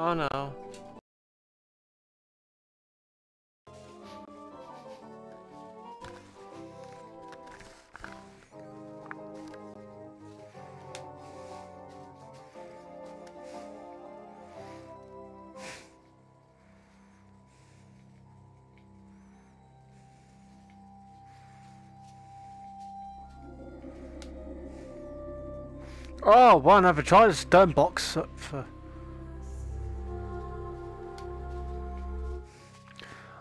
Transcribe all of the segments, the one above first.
Oh no. Oh, why never try the stone box for...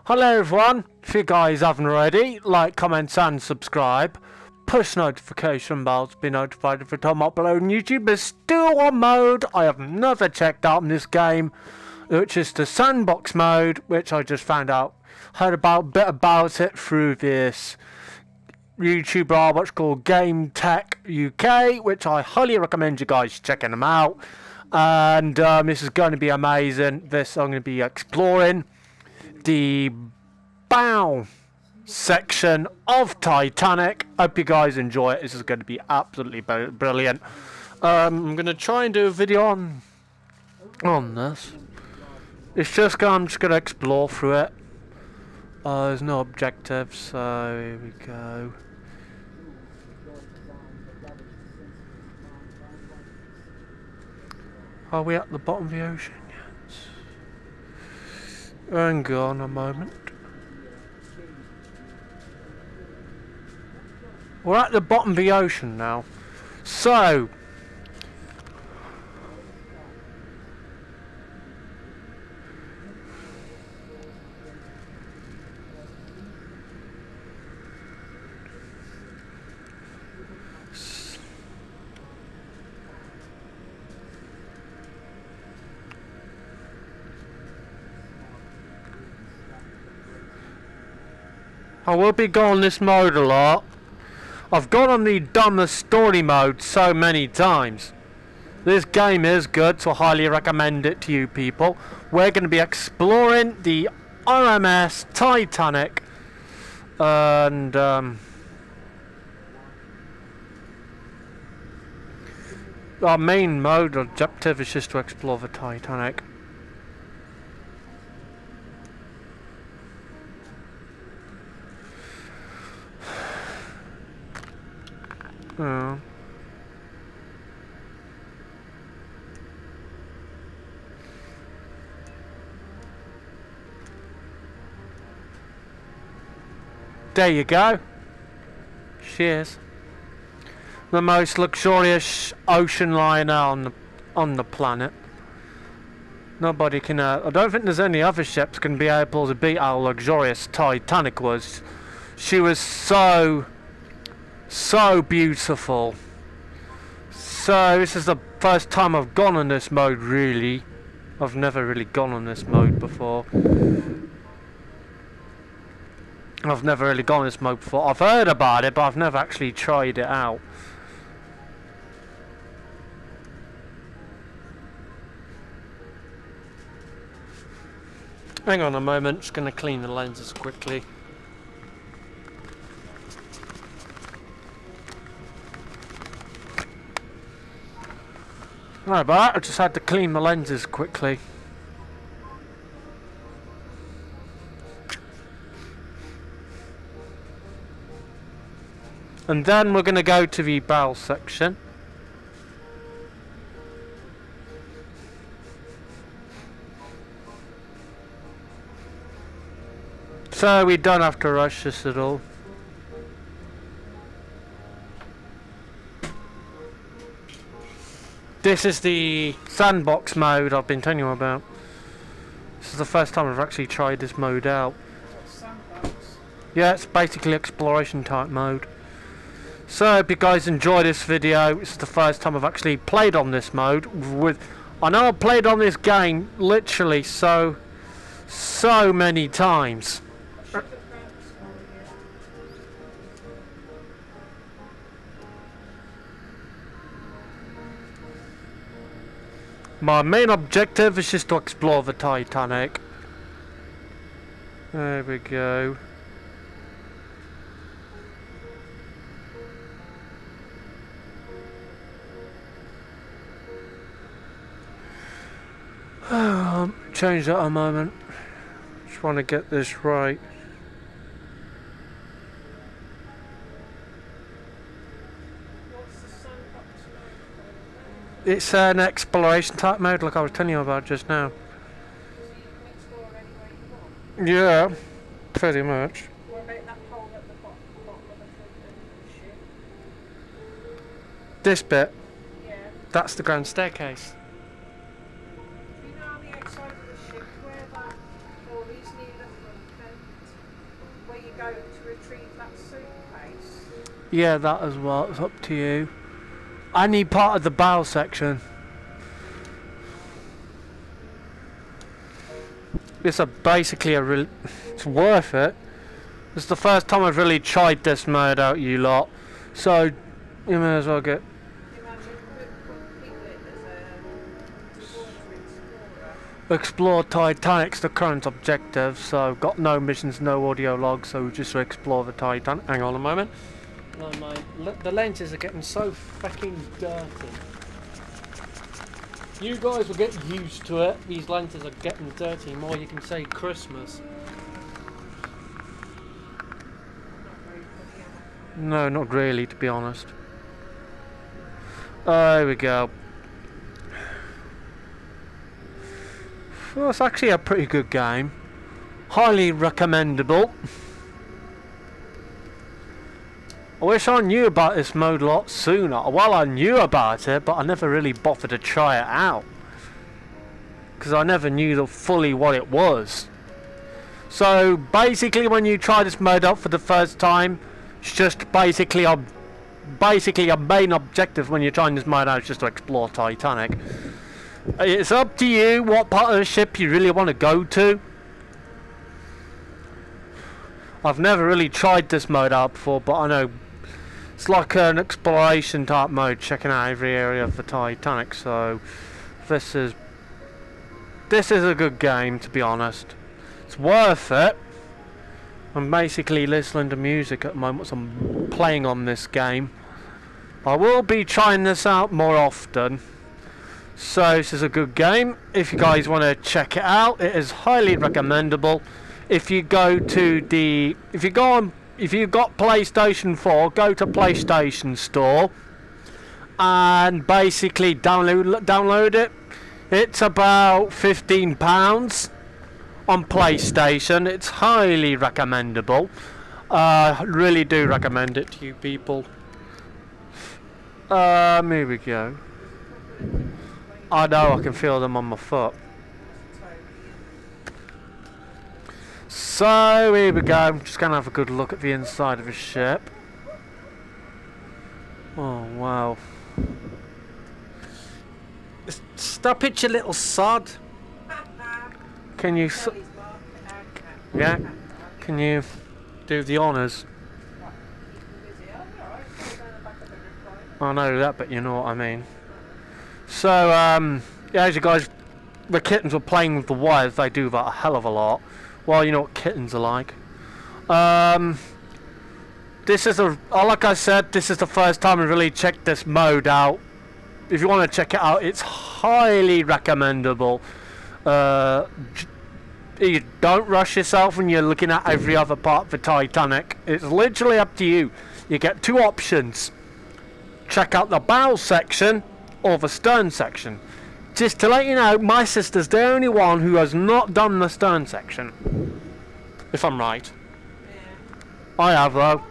Hello everyone, if you guys haven't already, like, comment and subscribe. Push notification bells to be notified every time I upload on YouTube. There's still one mode I have never checked out in this game, which is the sandbox mode, which I just found out, heard about a bit about it through this YouTuber which called Game Tech UK, which I highly recommend you guys checking them out. And this is going to be amazing. I'm going to be exploring the bow section of Titanic. Hope you guys enjoy it. This is going to be absolutely brilliant. I'm going to try and do a video on this. It's just I'm just going to explore through it. There's no objectives, so here we go. Are we at the bottom of the ocean yet? Hang on a moment. We're at the bottom of the ocean now. So... I will be going this mode a lot. I've gone on the dumbest story mode so many times. This game is good, so I highly recommend it to you people. We're going to be exploring the RMS Titanic. And our main mode objective is just to explore the Titanic. Oh. There you go. Cheers. The most luxurious ocean liner on the planet. Nobody can. I don't think there's any other ships can be able to beat how luxurious Titanic was. She was so beautiful. So this is the first time I've gone on this mode, really. I've never really gone on this mode before. I've heard about it, but I've never actually tried it out. Hang on a moment, just gonna clean the lenses quickly. Right, but I just had to clean the lenses quickly. And then we're going to go to the bow section. So we don't have to rush this at all. This is the sandbox mode I've been telling you about. This is the first time I've actually tried this mode out. Yeah, it's basically exploration type mode. So, if you guys enjoy this video, this is the first time I've actually played on this mode. I know I've played on this game literally so many times. My main objective is just to explore the Titanic. There we go. Change that a moment. Just want to get this right. It's an exploration type mode like I was telling you about just now. Yeah, pretty much. This bit? Yeah. That's the grand staircase. You know on the outside of the ship where that door is near the front end, where you go to retrieve that suitcase? Yeah, that as well. It's up to you. I need part of the bow section. It's basically it's worth it. It's the first time I've really tried this mode out, you lot. So you may as well get. Explore Titanic's the current objective, so got no missions, no audio logs, so just to explore the Titanic. Hang on a moment. No, the lenses are getting so fucking dirty. You guys will get used to it. These lenses are getting dirty more you can say Christmas. No, not really, to be honest. There we go. Well, it's actually a pretty good game. Highly recommendable. I wish I knew about this mode a lot sooner. Well, I knew about it, but I never really bothered to try it out. Because I never knew fully what it was. So, basically when you try this mode out for the first time, it's just basically a main objective when you're trying this mode out is just to explore Titanic. It's up to you what part of the ship you really want to go to. I've never really tried this mode out before, but I know it's like an exploration type mode, checking out every area of the Titanic. So this is a good game, to be honest. It's worth it. I'm basically listening to music at the moment, so I'm playing on this game. I will be trying this out more often. So this is a good game. If you guys want to check it out, it is highly recommendable. If you got PlayStation 4, go to PlayStation Store and basically download it. It's about £15 on PlayStation. It's highly recommendable. Really do recommend it to you people. Here we go. I know, I can feel them on my foot. So here we go. I'm just gonna have a good look at the inside of the ship. Oh wow! Stop it, you little sod! Can you? Yeah. Can you do the honours? I know that, but you know what I mean. So yeah, as you guys, the kittens were playing with the wires. They do that a hell of a lot. Well, you know what kittens are like. This is like I said, this is the first time I really checked this mode out. If you want to check it out, it's highly recommendable. You don't rush yourself when you're looking at every other part of the Titanic. It's literally up to you. You get two options. Check out the bow section or the stern section. Just to let you know, my sister's the only one who has not done the stern section. If I'm right. Yeah. I have though.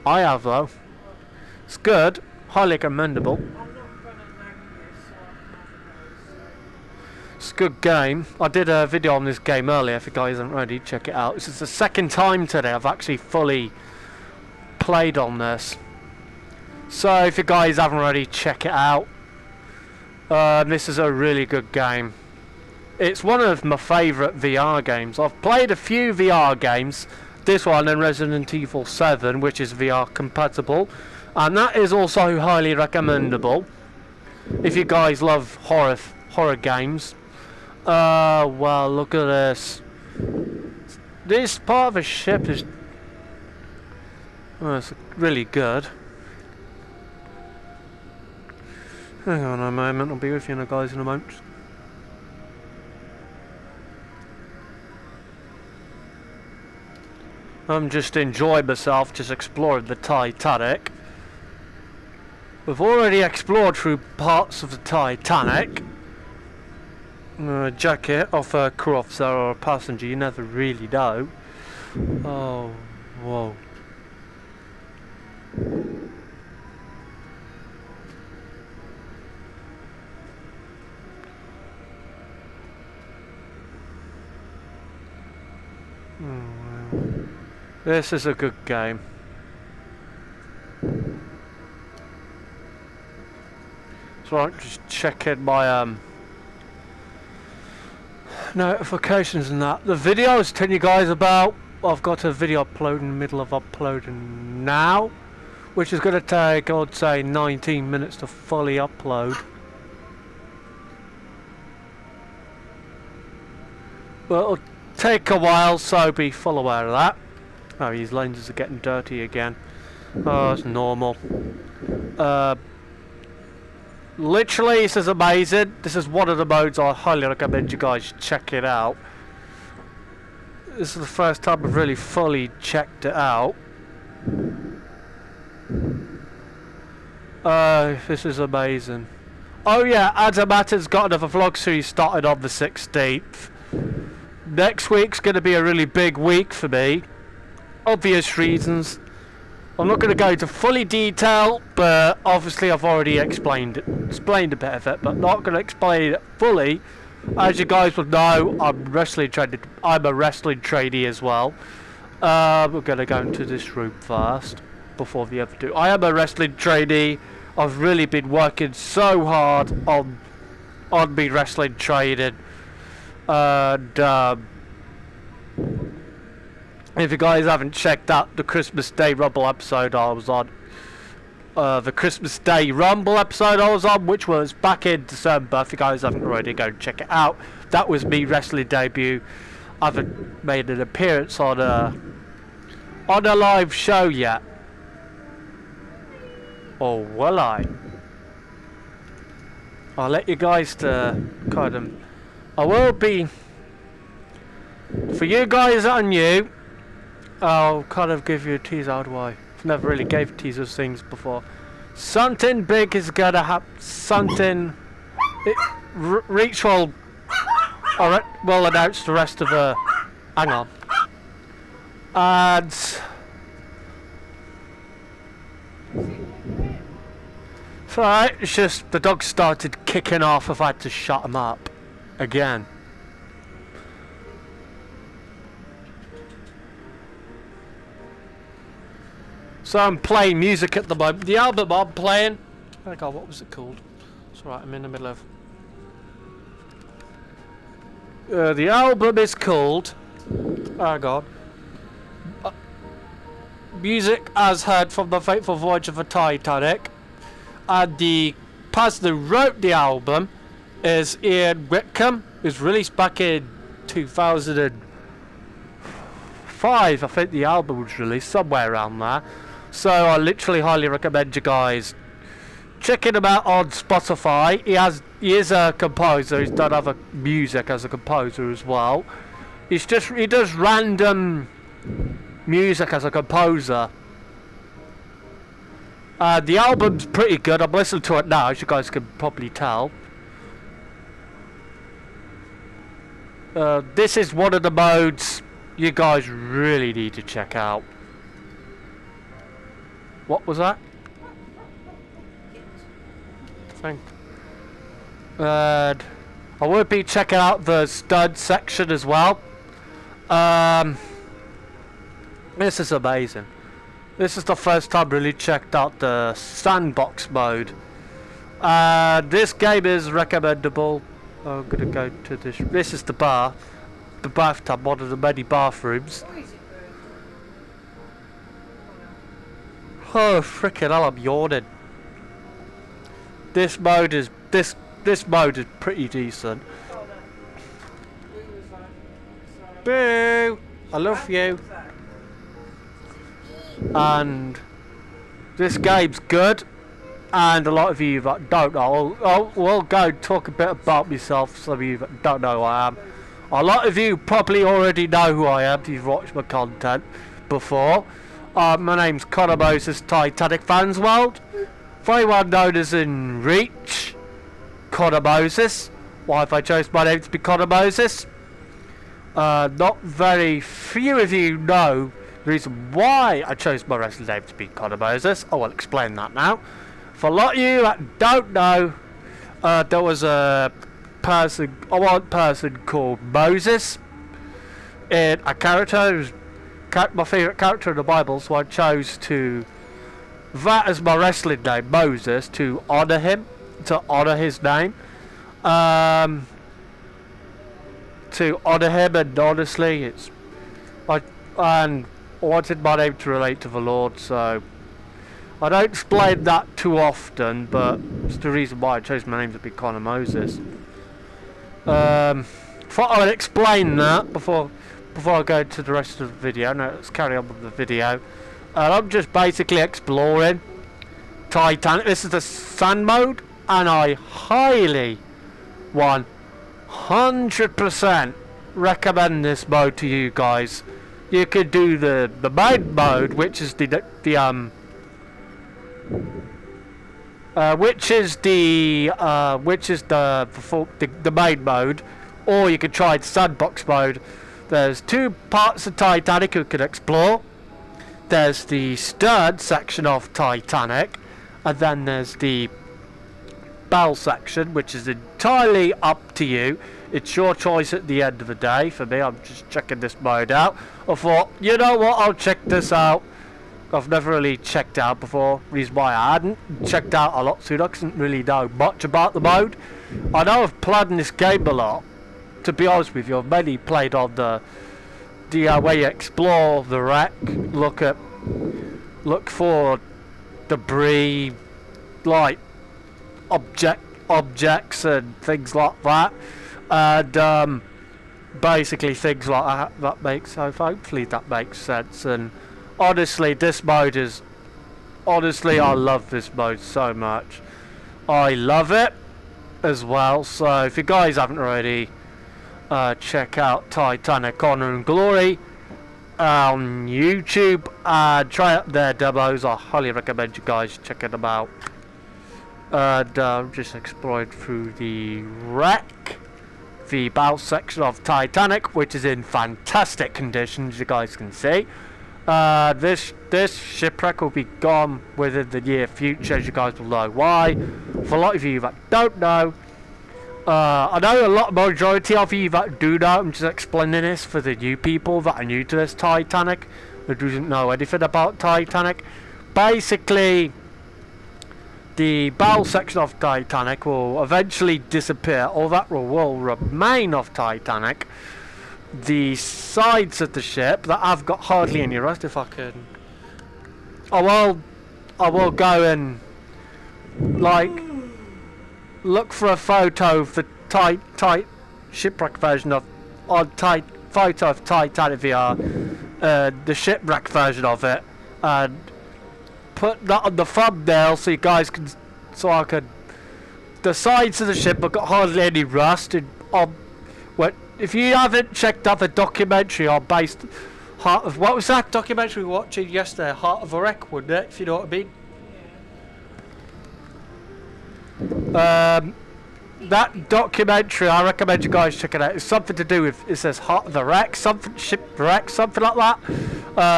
I have though. It's good. Highly commendable. It's a good game. I did a video on this game earlier. If you guys haven't already, check it out. This is the second time today I've actually fully played on this. So if you guys haven't already, check it out. This is a really good game. It's one of my favourite VR games. I've played a few VR games. This one and Resident Evil 7, which is VR compatible, and that is also highly recommendable if you guys love horror games. Well, look at this. This part of the ship is it's really good. Hang on a moment, I'll be with you guys in a moment. I'm just enjoying myself, just exploring the Titanic. We've already explored through parts of the Titanic. A jacket of a crew officer or a passenger, you never really know. Oh, whoa. This is a good game. So I'm just checking my notifications and that. The video I was telling you guys about, I've got a video uploading in the middle of uploading now, which is going to take, I'd say, 19 minutes to fully upload. But it'll take a while, so be full aware of that. Oh, these lenses are getting dirty again. Oh, it's normal. Literally, this is amazing. This is one of the modes I highly recommend you guys check it out. This is the first time I've really fully checked it out. This is amazing. Oh yeah, Adamata's got another vlog series started on the 16th. Next week's going to be a really big week for me. Obvious reasons. I'm not going to go into fully detail, but obviously I've already explained a bit of it, but not going to explain it fully. As you guys will know, I'm a wrestling trainee as well. We're going to go into this room first before the other two. I am a wrestling trainee. I've really been working so hard on me wrestling training, and if you guys haven't checked out the Christmas Day Rumble episode I was on, which was back in December. If you guys haven't already, go and check it out. That was me wrestling debut. I haven't made an appearance on a live show yet. Or will I? I'll let you guys to kind of. I will be. For you guys that are new, I'll kind of give you a teaser. How do I? I've never really gave teasers things before. Something big is gonna happen. Something. Reach will announce the rest of the. Hang on. And. So it's just the dog started kicking off. I've had to shut him up again. So I'm playing music at the moment. The album I'm playing, oh god, what was it called? It's alright, I'm in the middle of. The album is called, oh god, Music as Heard from the Fateful Voyage of the Titanic, and the person who wrote the album is Ian Whitcomb. It was released back in 2005. I think the album was released somewhere around there. So I literally highly recommend you guys checking him out on Spotify. He is a composer. He's done other music as a composer as well. He does random music as a composer. The album's pretty good. I'm listening to it now, as you guys can probably tell. This is one of the modes you guys really need to check out. What was that? Thank. And I will be checking out the stud section as well. This is amazing. This is the first time I really checked out the sandbox mode. This game is recommendable. I'm gonna go to this. This is the bar, the bathtub, one of the many bathrooms. Oh frickin' hell! I'm yawning. This mode is pretty decent. Boo! I love you. And this game's good. And a lot of you that don't know, we'll go talk a bit about myself. Some of you that don't know who I am. A lot of you probably already know who I am if you've watched my content. before. My name's Connor Moses, Titanic Fans World. Very well known as in Reach, Connor Moses. Why have I chose my name to be Connor Moses? Not very few of you know the reason why I chose my wrestling name to be Connor Moses. I will explain that now. For a lot of you that don't know, there was a one person called Moses in a character who's my favourite character in the Bible, so I chose that as my wrestling name, Moses, to honour him, to honour his name. To honour him, and honestly, I wanted my name to relate to the Lord, so I don't explain that too often, but it's the reason why I chose my name to be Connor Moses. Thought I would explain that before I go to the rest of the video. No, let's carry on with the video. I'm just basically exploring Titanic. This is the sand mode, and I highly 100% recommend this mode to you guys. You could do the main mode, which is the main mode, or you could try the sandbox mode. There's two parts of Titanic you can explore. There's the stern section of Titanic, and then there's the bow section, which is entirely up to you. It's your choice at the end of the day. For me, I'm just checking this mode out. I thought, you know what, I'll check this out. I've never really checked out before. Reason why I hadn't checked out a lot sooner, because I didn't really know much about the mode. I know I've played in this game a lot. To be honest with you, I've mainly played on the where you explore the wreck, look for debris, like objects and things like that, and basically things like that hopefully that makes sense. And honestly, this mode is I love this mode so much. I love it as well. So if you guys haven't already, check out Titanic Honor and Glory on YouTube and try out their demos. I highly recommend you guys checking them out. And just exploring through the wreck, the bow section of Titanic, which is in fantastic condition, as you guys can see. This shipwreck will be gone within the near future, as you guys will know why. For a lot of you that don't know, I know a majority of you that do know. I'm just explaining this for the new people that are new to this Titanic, who doesn't know anything about Titanic. Basically, the bow section of Titanic will eventually disappear. All that will remain of Titanic. The sides of the ship that have got hardly any rust, if I can, I will go and look for a photo of the shipwreck version of photo of Titanic VR, the shipwreck version of it, and put that on the thumbnail so you guys can, the sides of the ship have got hardly any rust. And if you haven't checked out the documentary on what was that documentary we were watching yesterday? Heart of a Wreck, wouldn't it? If you know what I mean. That documentary, I recommend you guys check it out. It's something to do with, it says Heart of the Wreck, shipwreck, something like that.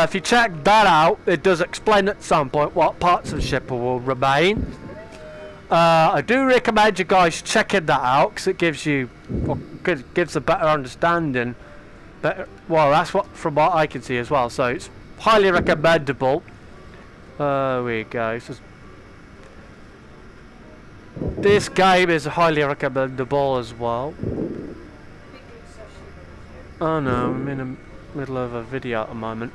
If you check that out, it does explain at some point what parts of the ship will remain. I do recommend you guys checking that out, because it gives you, gives a better understanding. Well, that's from what I can see as well. So it's highly recommendable. There we go. This game is highly recommendable as well. Oh no, I'm in the middle of a video at the moment.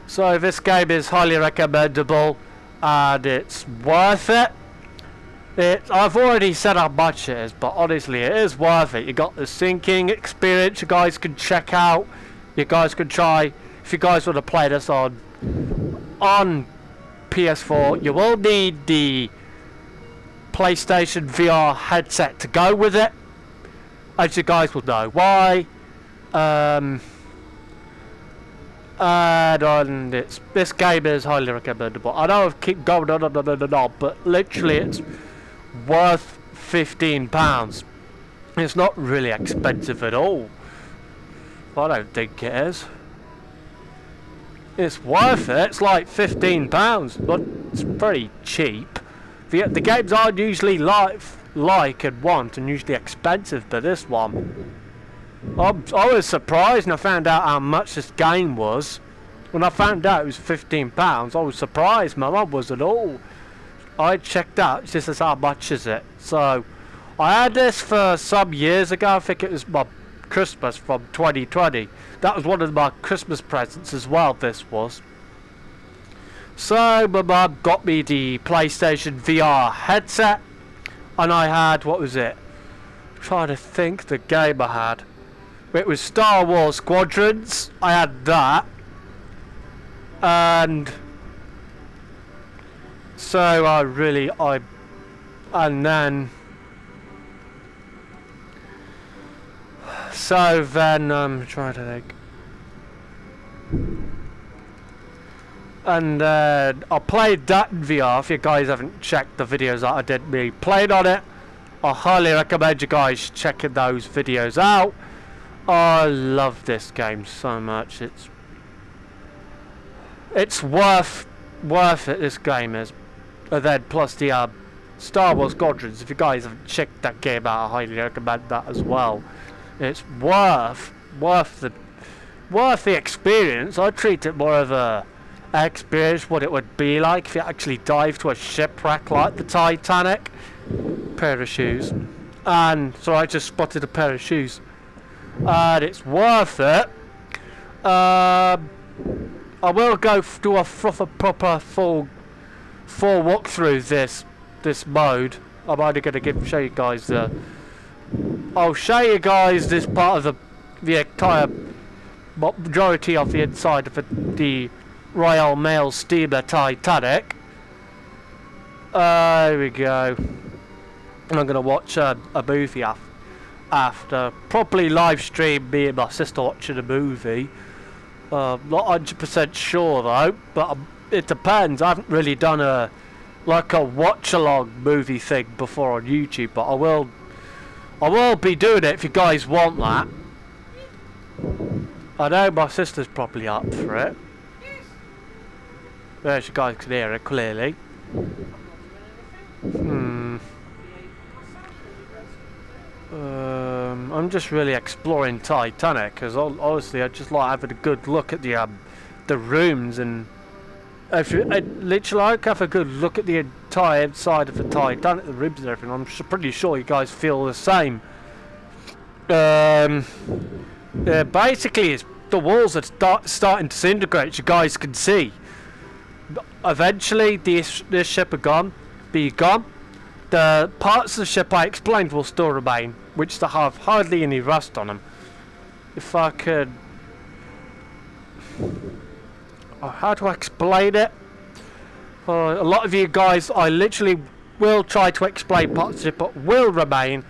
So this game is highly recommendable, and it's worth it. I've already said how much it is, but honestly it is worth it. You got the sinking experience you guys can check out. You guys can try, if you guys want to play this on PS4, you will need the PlayStation VR headset to go with it. as you guys will know why. And this game is highly recommendable. I know I keep going on, but literally it's worth £15. It's not really expensive at all. I don't think it is. It's worth it. It's like £15, but it's pretty cheap. The games I usually like and want and usually expensive, but this one, I was surprised when I found out how much this game was. When I found out it was £15, I was surprised. My mum was at all. I checked out just as how much is it. So I had this for some years ago. I think it was my Christmas from 2020. That was one of my Christmas presents as well, this was. So my mum got me the PlayStation VR headset, and I had, what was it? I'm trying to think the game I had. It was Star Wars Squadrons. I had that. And so and then I'm trying to think. And I played that in VR. If you guys haven't checked the videos that I did me playing on it, I highly recommend you guys checking those videos out. I love this game so much. It's worth it. This game is. And then plus the Star Wars Squadrons. If you guys haven't checked that game out, I highly recommend that as well. It's worth the experience. I treat it more of a experience what it would be like if you actually dive to a shipwreck like the Titanic. Pair of shoes, and so I just spotted a pair of shoes, and it's worth it. I will go do a proper full walkthrough this mode. I'm only going to show you guys I'll show you guys this part of the entire majority of the inside of the Royal Mail steamer Titanic. There we go. And I'm going to watch a movie after. Probably live stream me and my sister watching a movie. Not 100% sure though, but it depends. I haven't really done a watch along movie thing before on YouTube, but I will be doing it if you guys want that. I know my sister's probably up for it. There, you guys can hear it clearly. I'm just really exploring Titanic because honestly I just like having a good look at the rooms, and literally I have a good look at the entire inside of the Titanic, the rooms and everything. I'm pretty sure you guys feel the same. Basically the walls are starting to disintegrate, as you guys can see. Eventually this ship will be gone. The parts of the ship I explained will still remain, which they have hardly any rust on them. If I could... how do I explain it? A lot of you guys, I literally will try to explain parts of it, but will remain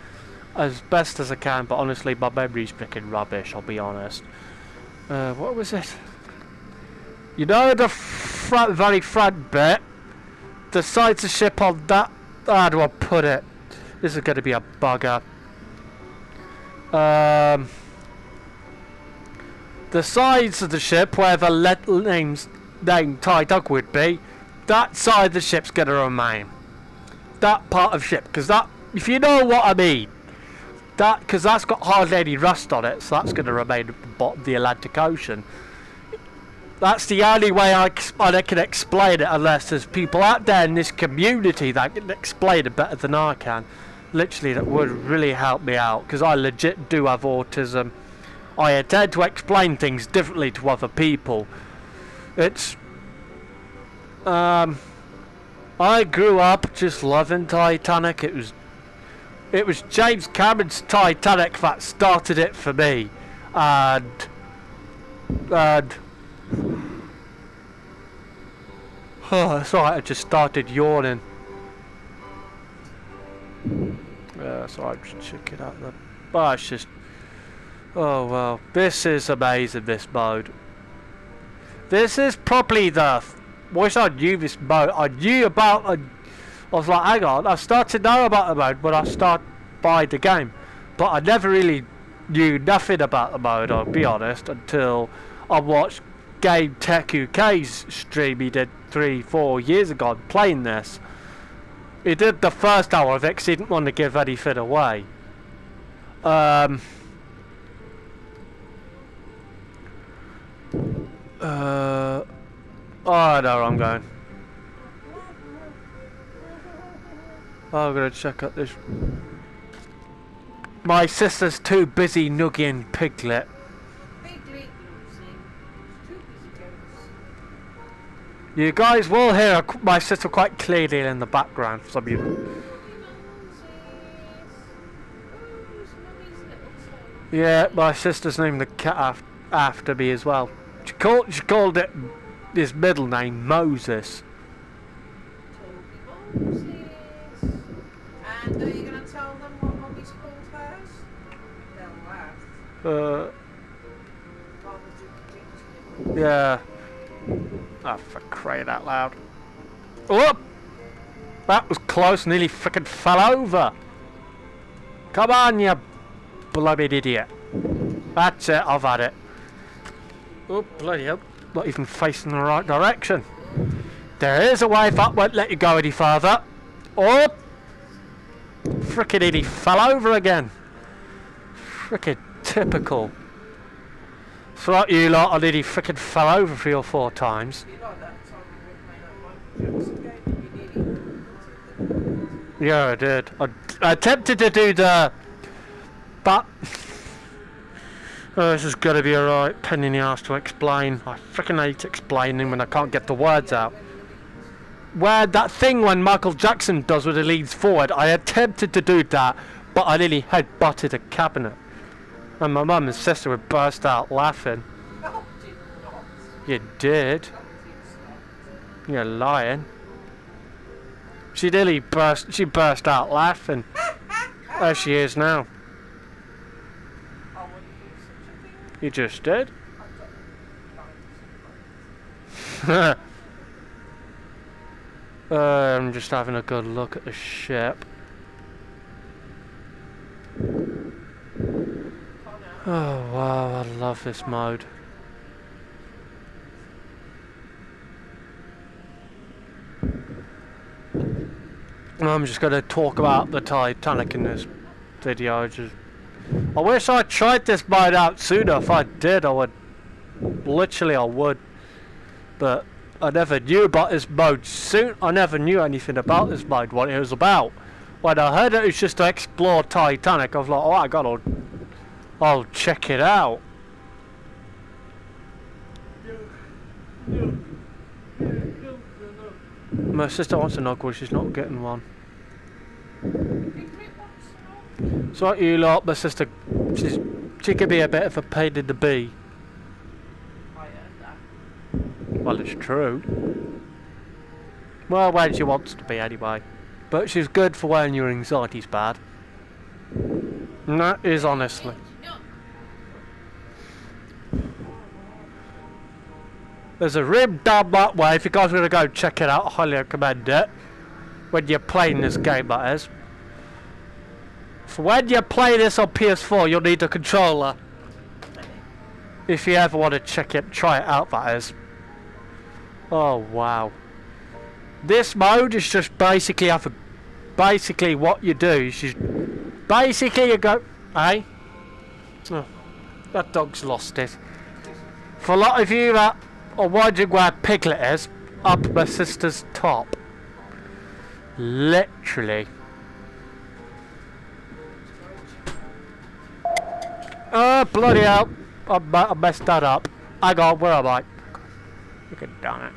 as best as I can. But honestly, my memory's freaking rubbish, I'll be honest. What was it? You know the very front bit? The sides of the ship on that... how do I put it? This is going to be a bugger. The sides of the ship where the name Titanic would be, that side of the ship's going to remain. That part of ship, because that, if you know what I mean, because that's got hardly any rust on it, so that's going to remain at the bottom of the Atlantic Ocean. That's the only way I can explain it, unless there's people out there in this community that can explain it better than I can. Literally, that would really help me out, because I legit do have autism. I tend to explain things differently to other people. It's... I grew up just loving Titanic. It was James Cameron's Titanic that started it for me. And oh, sorry, I just started yawning. Sorry, I'm just checking out But it's just... Oh well, this is amazing, this mode. This is probably the... Once I knew this mode, I knew about... I was like, hang on, I started to know about the mode when I started buying the game. But I never really knew nothing about the mode, I'll be honest, until I watched Game Tech UK's stream he did 3-4 years ago playing this. He did the first hour of it because he didn't want to give anything away. Oh no, I'm going. Oh, I'm gonna check out this. My sister's too busy nugging Piglet. You guys will hear my sister quite clearly in the background for some of you. Yeah, my sister's named the cat after me as well. She called it his middle name Moses. And are you going to tell them what Mommy's called hers? They'll laugh. Yeah. Oh, for crying out loud. Oh! That was close, nearly frickin' fell over. Come on, you bloody idiot. That's it, I've had it. Oh, bloody hell. Not even facing the right direction. There is a way that won't let you go any further. Oh! Frickin' idiot, fell over again. Frickin' typical. So like you lot, I nearly frickin' fell over 3 or 4 times. Yeah, I did. I attempted to do the... But... Oh, this is gonna be a right pain in the arse to explain. I frickin' hate explaining when I can't get the words out. Where that thing when Michael Jackson does with the leads forward, I attempted to do that, but I nearly head-butted a cabinet. And my mum and sister would burst out laughing. No, did not. You did. You're lying. She burst out laughing. There she is now. I wouldn't do such a thing. You just did. I'm just having a good look at the ship. Oh wow, I love this mode. I'm just going to talk about the Titanic in this video. I wish I tried this mode out sooner. If I did, I would. Literally, I would. But I never knew about this mode soon. I never knew anything about this mode, what it was about. When I heard it was just to explore Titanic, I was like, oh, I'll check it out. My sister wants a knuckle, she's not getting one. So like you lot, my sister, she could be a bit of a pain in the bee. I heard that. Well, it's true. Well, when she wants to be anyway. But she's good for when your anxiety's bad. And that is honestly. There's a room down that way. If you guys are going to go check it out, I highly recommend it. When you're playing this game, that is. For when you play this on PS4, you'll need a controller. If you ever want to try it out, that is. Oh wow. This mode is just basically what you do is you go, hey? Oh, that dog's lost it. For a lot of you that are wondering where Piglet is, up my sister's top. Literally. Oh, bloody hell. I messed that up. Hang on, where am I? Look at damn it.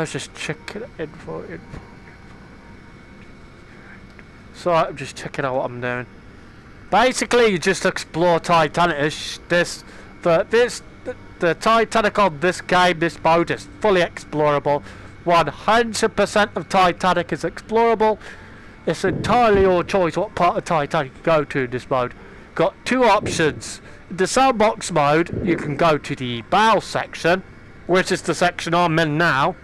Just check it info. So I'm just checking out what I'm doing. Basically, you just explore Titanic. The Titanic on this game, this mode is fully explorable. 100% of Titanic is explorable. It's entirely your choice what part of Titanic you go to in this mode. Got two options. In the sandbox mode, you can go to the bow section, which is the section I'm in now,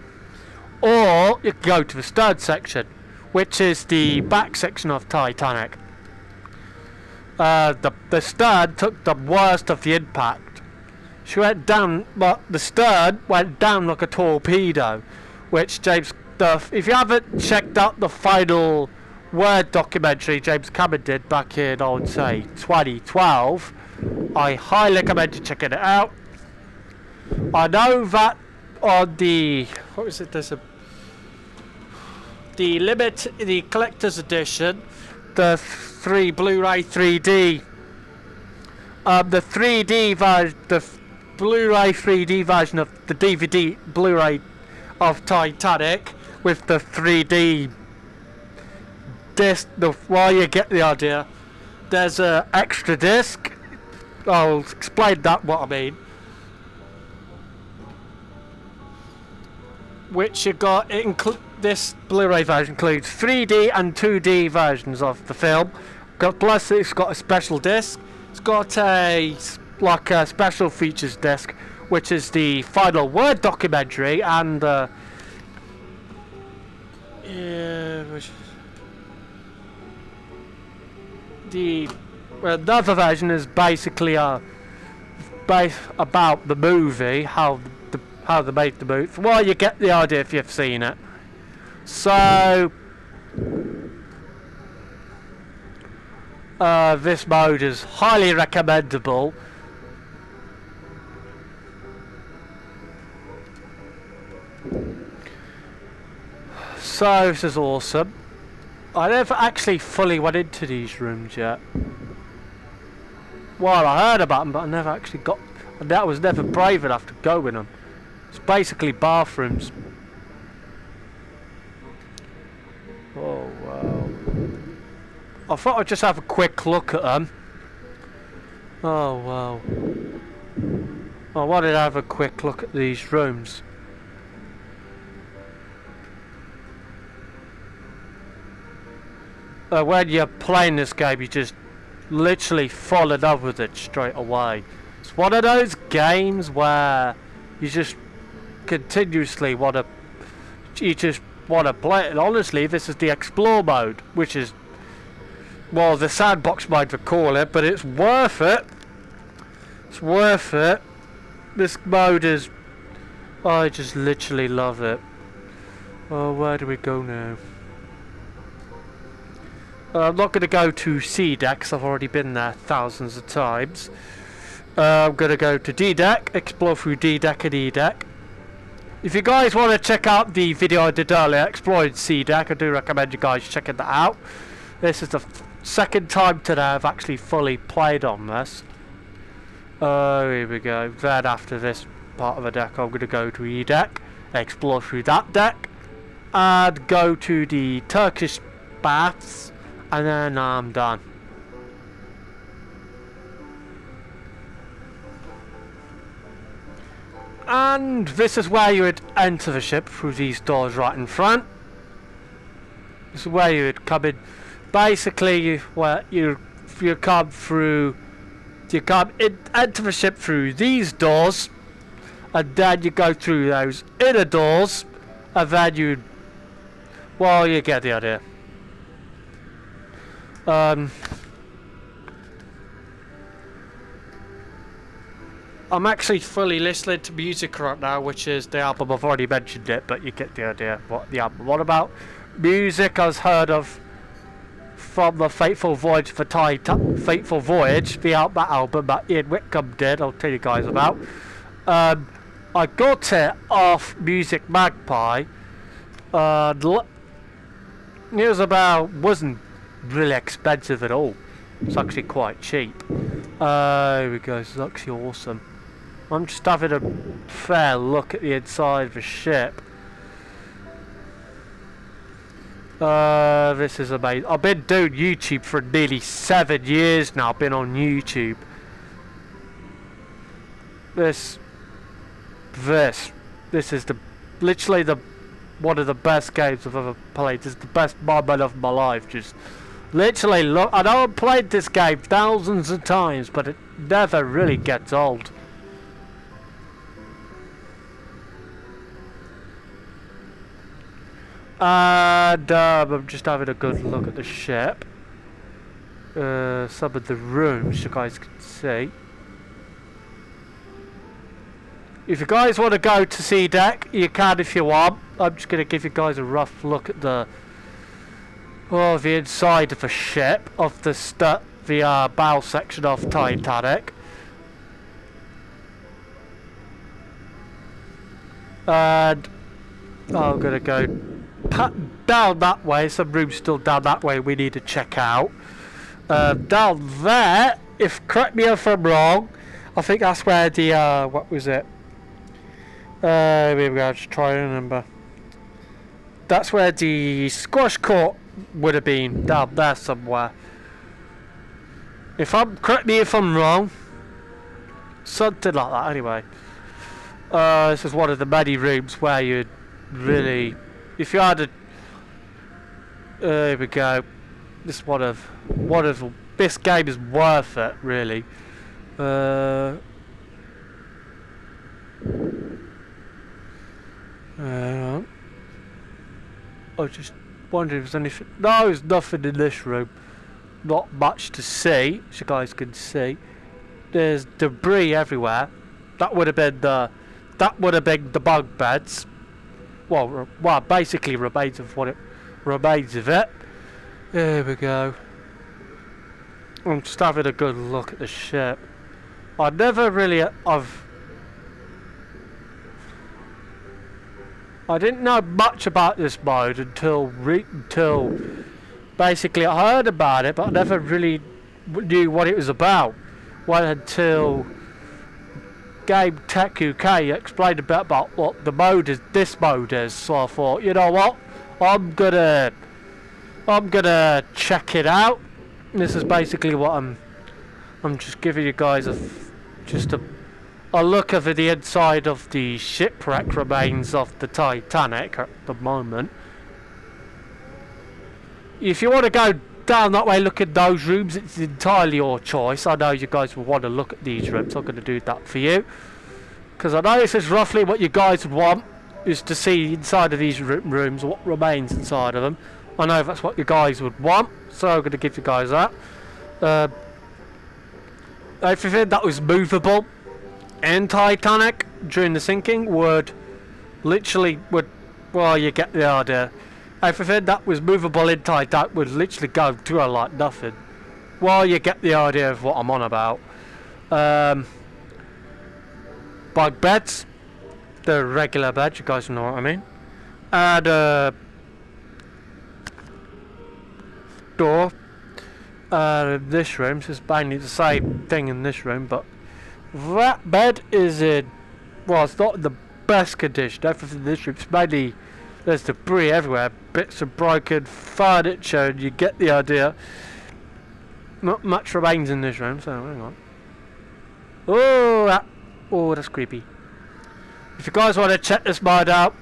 or you can go to the stern section, which is the back section of Titanic. The stern took the worst of the impact. She went down, but the stern went down like a torpedo, which if you haven't checked out the final Word documentary James Cameron did back in, I would say, 2012, I highly recommend you checking it out. I know that on the, what is it, the collector's edition, the Blu-ray 3D, the 3D version, the Blu-ray 3D version of the DVD Blu-ray of Titanic with the 3D disc. While you get the idea, there's an extra disc. I'll explain that what I mean. Which you got, this Blu-ray version includes 3D and 2D versions of the film. Plus it's got a special disc. It's got a special features disc, which is the final Word documentary, and another version is basically about the movie, how they made the movie. Well, you get the idea if you've seen it. So this mode is highly recommendable. So this is awesome. I never actually fully went into these rooms yet. Well, I heard about them, but I never actually got. And I was never brave enough to go in them. It's basically bathrooms. Oh wow! I thought I'd just have a quick look at them. Oh wow! I wanted to have a quick look at these rooms. When you're playing this game, you just literally fall in love with it straight away. It's one of those games where you just continuously want to play it. And honestly, this is the explore mode, which is, well, the sandbox mode we call it, but it's worth it. It's worth it. This mode is, I just literally love it. Oh, where do we go now? I'm not going to go to C deck because I've already been there thousands of times. I'm going to go to D deck, explore through D deck and E deck. If you guys want to check out the video I did earlier exploring C deck, I do recommend you guys checking that out. This is the second time today I've actually fully played on this. Oh, here we go. Then after this part of the deck, I'm going to go to E deck, explore through that deck, and go to the Turkish baths. And then I'm done. And this is where you would enter the ship through these doors right in front. This is where you would come in. Basically, you come through. Enter the ship through these doors, and then you go through those inner doors, and then you. Well, you get the idea. I'm actually fully listening to music right now, which is the album. I've already mentioned it, but you get the idea what the album was about. Music I was heard of from the Fateful Voyage, Fateful Voyage, that album that Ian Whitcomb did. I'll tell you guys about. I got it off Music Magpie. It wasn't really expensive at all. It's actually quite cheap. Here we go. This is actually awesome. I'm just having a fair look at the inside of the ship. This is amazing. I've been doing YouTube for nearly 7 years now. I've been on YouTube. This is literally the one of the best games I've ever played. It's the best moment of my life. Just literally look. I know I've played this game thousands of times, but it never really gets old. And I'm just having a good look at the ship. Some of the rooms you guys can see. If you guys want to go to sea deck, you can if you want. I'm just going to give you guys a rough look at the inside of a ship, of the bow section of Titanic. And I'm going to go down that way. Some rooms still down that way we need to check out. Down there, correct me if I'm wrong, I think that's where the what was it? Here we go, just try to remember. That's where the squash court would have been, down there somewhere. Correct me if I'm wrong. Something like that anyway. This is one of the many rooms where you'd really, if you had a, here we go. This this game is worth it, really. I was just wondering if there's anything. No, there's nothing in this room. Not much to see, as you guys can see. There's debris everywhere. That would have been the bunk beds. Well, basically remains of what it remains of it. There we go. I'm just having a good look at the ship. I didn't know much about this mode until basically I heard about it, but I never really knew what it was about. Well, until Game Tech UK explained a bit about what this mode is. So I thought, you know what, I'm gonna check it out. This is basically what I'm just giving you guys a look of the inside of the shipwreck remains of the Titanic at the moment. If you want to go down that way, look at those rooms, it's entirely your choice. I know you guys will want to look at these rooms, so I'm going to do that for you. Because I know this is roughly what you guys would want, is to see inside of these rooms, what remains inside of them. I know that's what you guys would want, so I'm going to give you guys that. Everything that was movable in Titanic during the sinking well, you get the idea. Everything that was movable in Titanic would literally go through like nothing. Well, you get the idea of what I'm on about. Bunk beds, the regular bed, you guys know what I mean. And door. This room, so it's mainly the same thing in this room, but that bed is in, well, it's not in the best condition. Everything in this room, it's mainly, there's debris everywhere, bits of broken furniture, and you get the idea. Not much remains in this room, so hang on. Oh, that's creepy. If you guys want to check this mod out,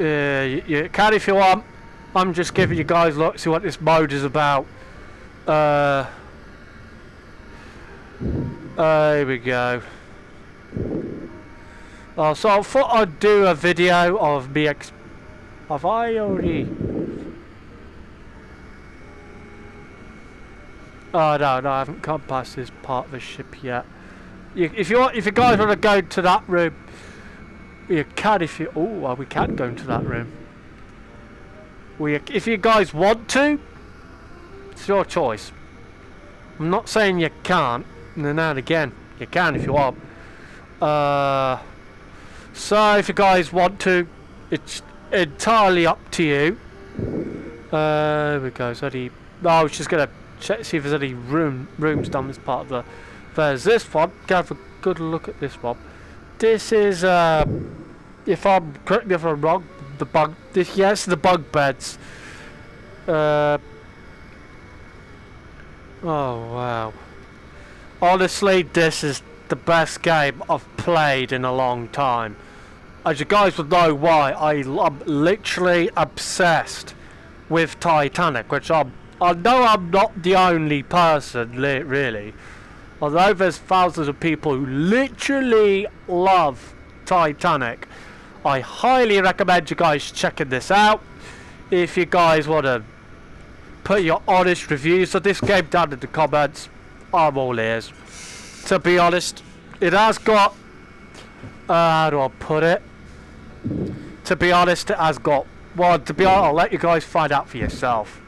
you can if you want. I'm just giving you guys a look, see what this mode is about. Here we go. So I thought I'd do a video of me have I already? Oh no, I haven't come past this part of the ship yet. If you guys want to go to that room, you can. We can go into that room. If you guys want to, it's your choice. I'm not saying you can't. Now and again, you can if you want. So if you guys want to, it's entirely up to you. There we go. I was just gonna check see if there's any rooms down this part of the. There's this one. Go have a good look at this one. This is if I'm correct me if I'm wrong. The bunk beds. Oh wow. Honestly, this is the best game I've played in a long time. as you guys would know why, I'm literally obsessed with Titanic, which I know I'm not the only person, really. Although there's thousands of people who literally love Titanic, I highly recommend you guys checking this out. If you guys want to put your honest reviews of this game down in the comments, I'm all ears. To be honest, it has got, how do I put it? To be honest, it has got, well, to be honest, I'll let you guys find out for yourself.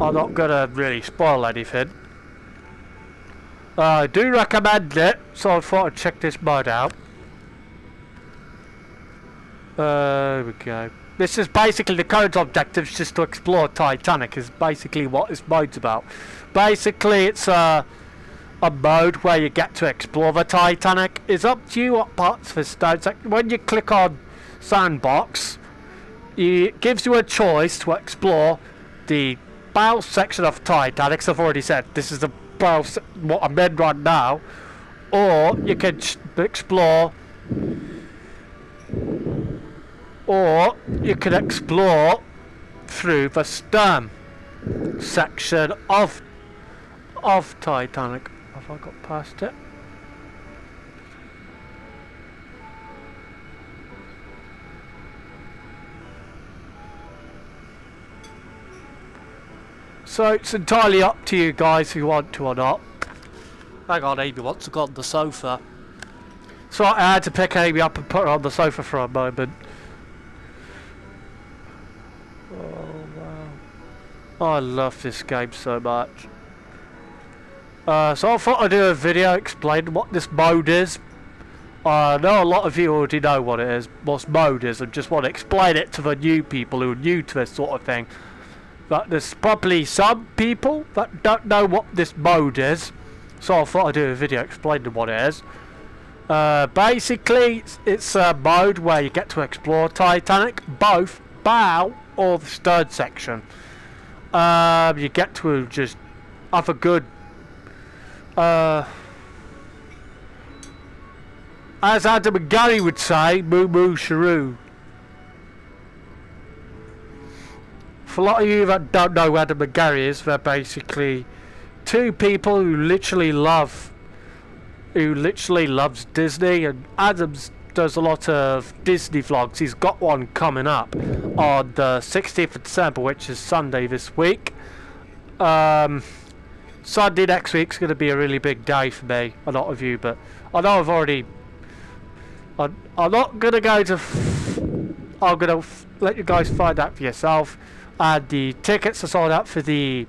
I'm not gonna really spoil anything. I do recommend it, so I thought I'd check this mod out. There we go. This is basically the current objective, is just to explore Titanic, is basically what this mode's about. Basically, it's a mode where you get to explore the Titanic. It's up to you what parts of the stones. When you click on Sandbox, it gives you a choice to explore the bow section of Titanic. So I've already said this is the bow, what I'm in right now, or you can explore. Or you can explore through the stern section of Titanic. Have I got past it? So it's entirely up to you guys if you want to or not. Hang on, Amy wants to go on the sofa. So I had to pick Amy up and put her on the sofa for a moment. I love this game so much. So I thought I'd do a video explaining what this mode is. I know a lot of you already know what it is, what mode is, and just want to explain it to the new people who are new to this sort of thing. But there's probably some people that don't know what this mode is, so I thought I'd do a video explaining what it is. Basically, it's a mode where you get to explore Titanic, both bow or the stern section. You get to just have a good, as Adam and Gary would say, moo moo shiroo. For a lot of you that don't know who Adam and Gary is, they're basically two people who literally loves Disney, and Adam's does a lot of Disney vlogs. He's got one coming up on the 16th of December, which is Sunday this week. Sunday next week's going to be a really big day for me, a lot of you, but I know I've already... I'm not going to go to... I'm going to let you guys find out for yourself. And the tickets are sold out for the...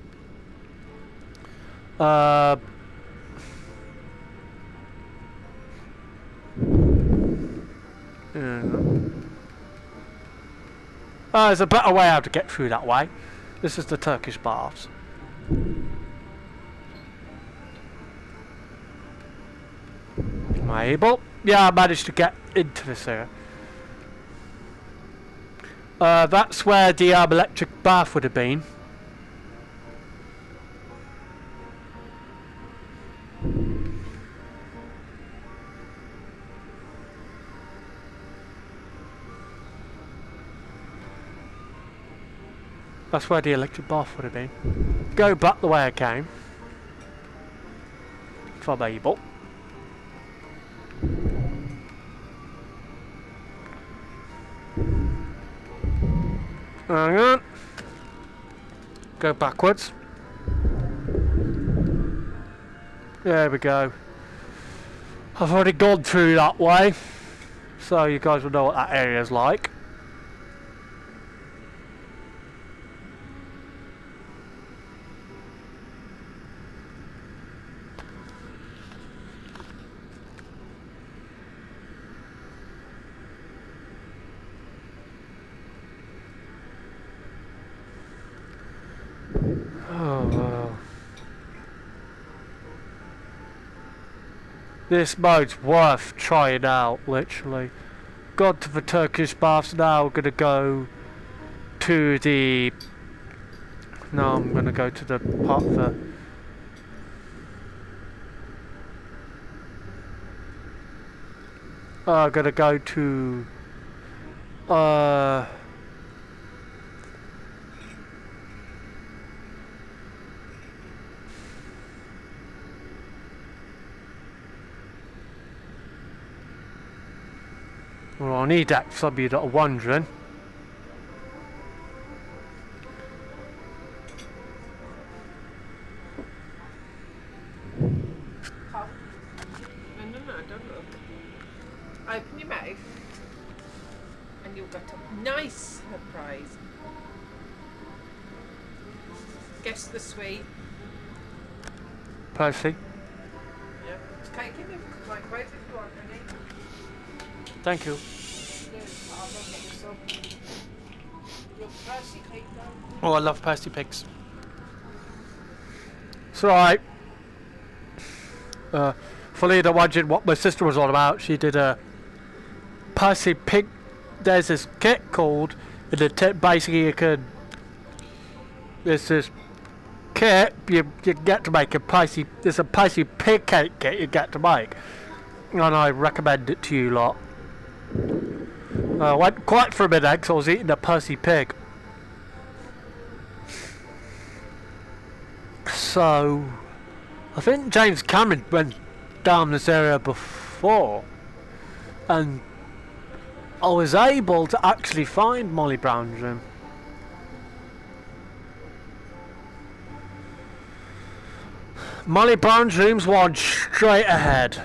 there's a better way how to get through that way. This is the Turkish baths. Am I able? Yeah, I managed to get into this area. That's where the electric bath would have been. That's where the electric bath would have been. Go back the way I came. If I'm able. Hang on. Go backwards. There we go. I've already gone through that way, so you guys will know what that area is like. Oh wow. This mode's worth trying out, literally. Gone to the Turkish baths, now we're gonna go to the... No, I'm gonna go to the part of the... I'm gonna go to Uh... Well, I need that for some of you that are wondering. Cough. No, don't look. Open your mouth and you'll get a nice surprise. Guess the sweet. Percy. Yeah. It's cake in the microwave if you want any. Thank you. I'll go get you some. Your Percy cake though. Oh, I love Percy pigs. It's alright. For you that wondered what my sister was all about, she did a Percy pig. There's this kit called, basically you could, there's this kit, you get to make a Percy, there's a Percy pig cake kit you get to make. And I recommend it to you lot. Went quiet for a minute because I was eating a Percy pig. So, I think James Cameron went down this area before, and I was able to actually find Molly Brown's room. Molly Brown's room's one straight ahead.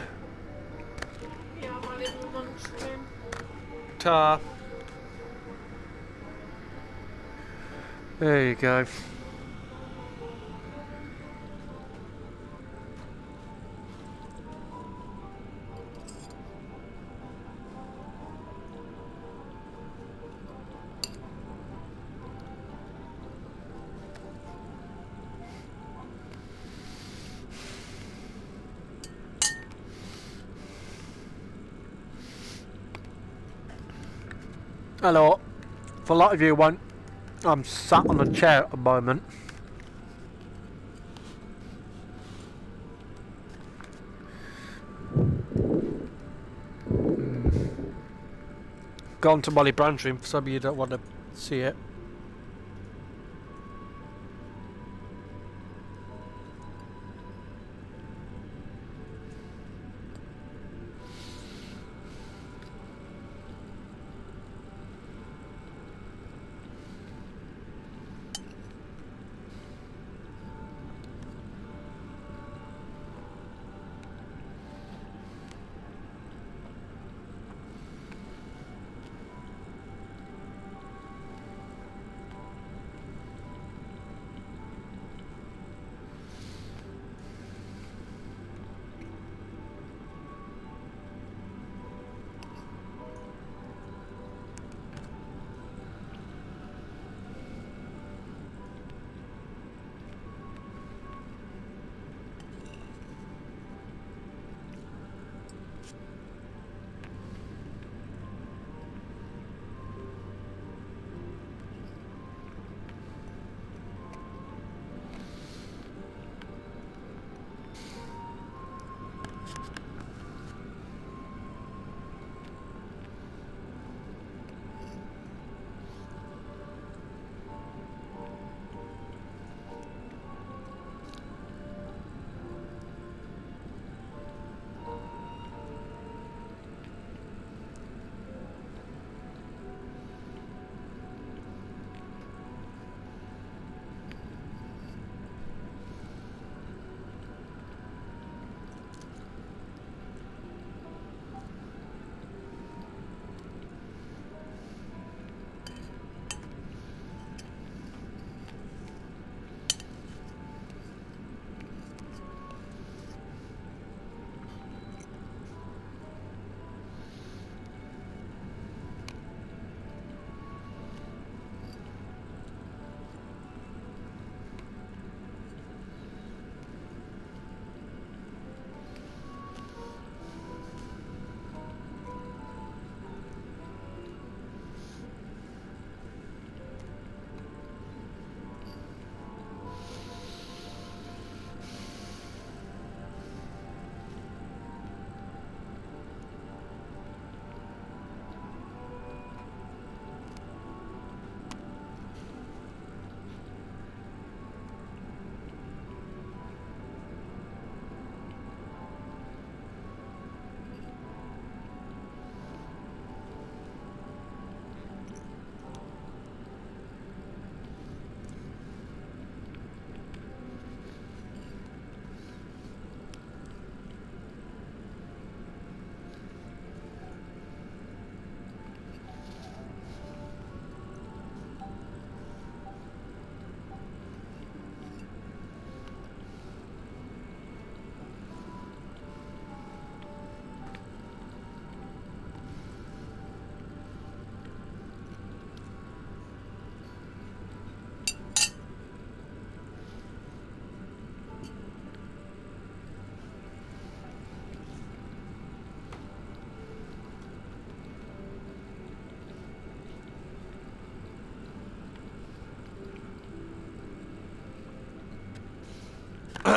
Yeah, my little lunchroom. Ta. There you go. Hello. For a lot of you won't, I'm sat on a chair at the moment. Gone to Molly Brown's room for some of you that want to see it.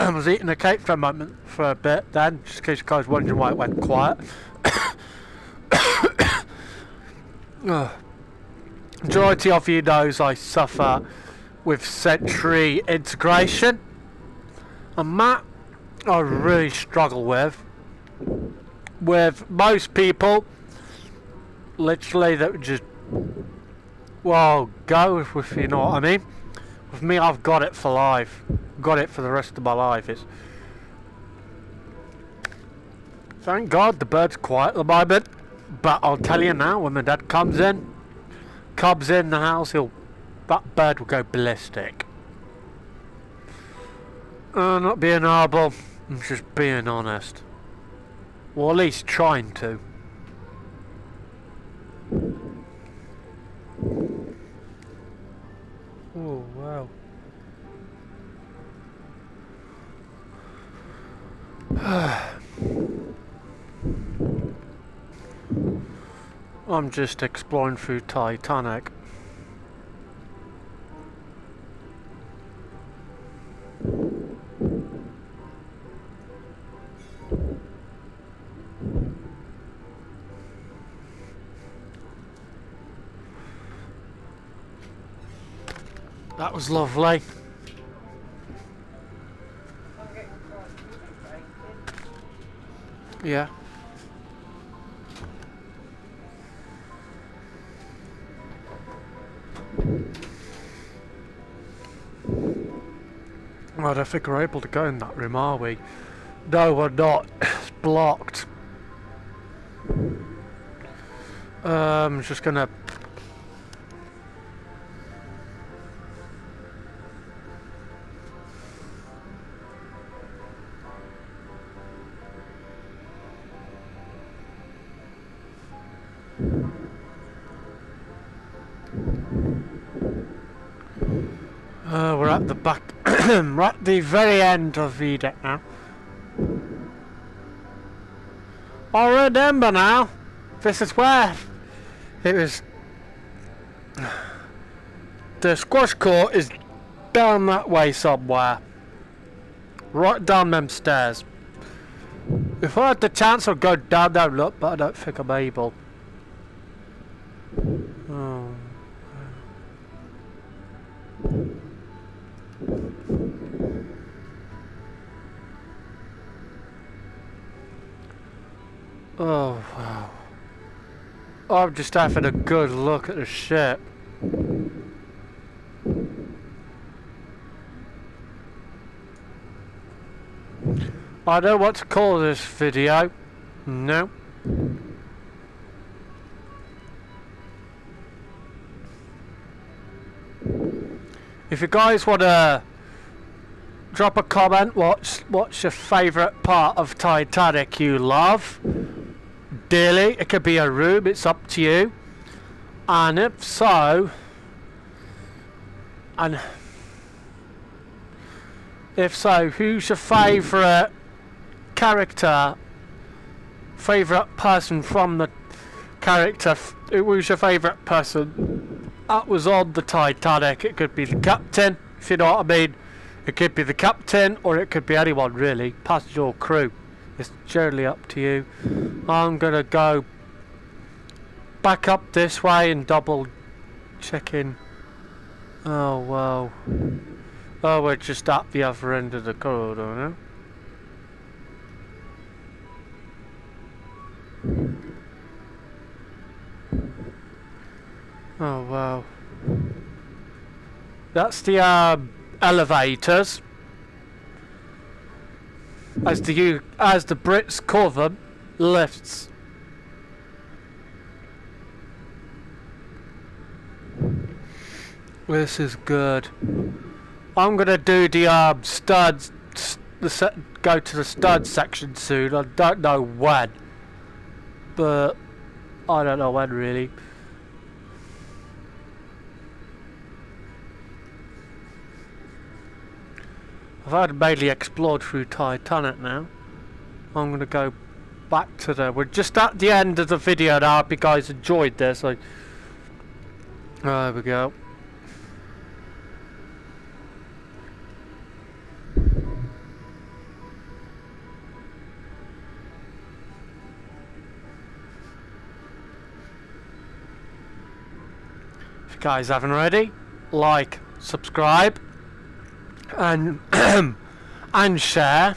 I was eating a cake for a moment, for a bit then, just in case you guys wondering why it went quiet. Majority of you knows I suffer with sensory integration, and that I really struggle with. With most people, literally that would just, well, go if you know what I mean. With me, I've got it for life. Got it for the rest of my life. It's, thank God the bird's quiet at the moment. But I'll tell you now, when my dad comes in the house, that bird will go ballistic. Not being horrible, I'm just being honest. Or at least trying to. Oh wow. I'm just exploring through Titanic. That was lovely. Yeah. I don't think we're able to go in that room, are we? No, we're not. It's blocked. I'm just gonna... we're at the back. We're at the very end of the deck now. I remember now. This is where it was. The squash court is down that way somewhere. Right down them stairs. If I had the chance, I'd go down there and look, but I don't think I'm able. Oh. Oh wow. I'm just having a good look at the ship. I don't know what to call this video. No. If you guys want to drop a comment, what's your favourite part of Titanic you love dearly? It could be a room, it's up to you. And if so, who's your favourite character, favourite person from the character? Who's your favourite person that was on the Titanic? It could be the captain, if you know what I mean. It could be the captain, or it could be anyone really, passenger or crew. It's generally up to you. I'm gonna go back up this way and double checking. Oh wow. Oh, we're just at the other end of the corridor now. Oh wow. That's the elevators, as the Brits call them, lifts. This is good. I'm gonna do the studs, go to the stud section soon. I don't know when, but I don't know when really. I've had mainly explored through Titanic now. I'm gonna go back to we're just at the end of the video now. I hope you guys enjoyed this. There we go. guys haven't already, like, subscribe, and and share.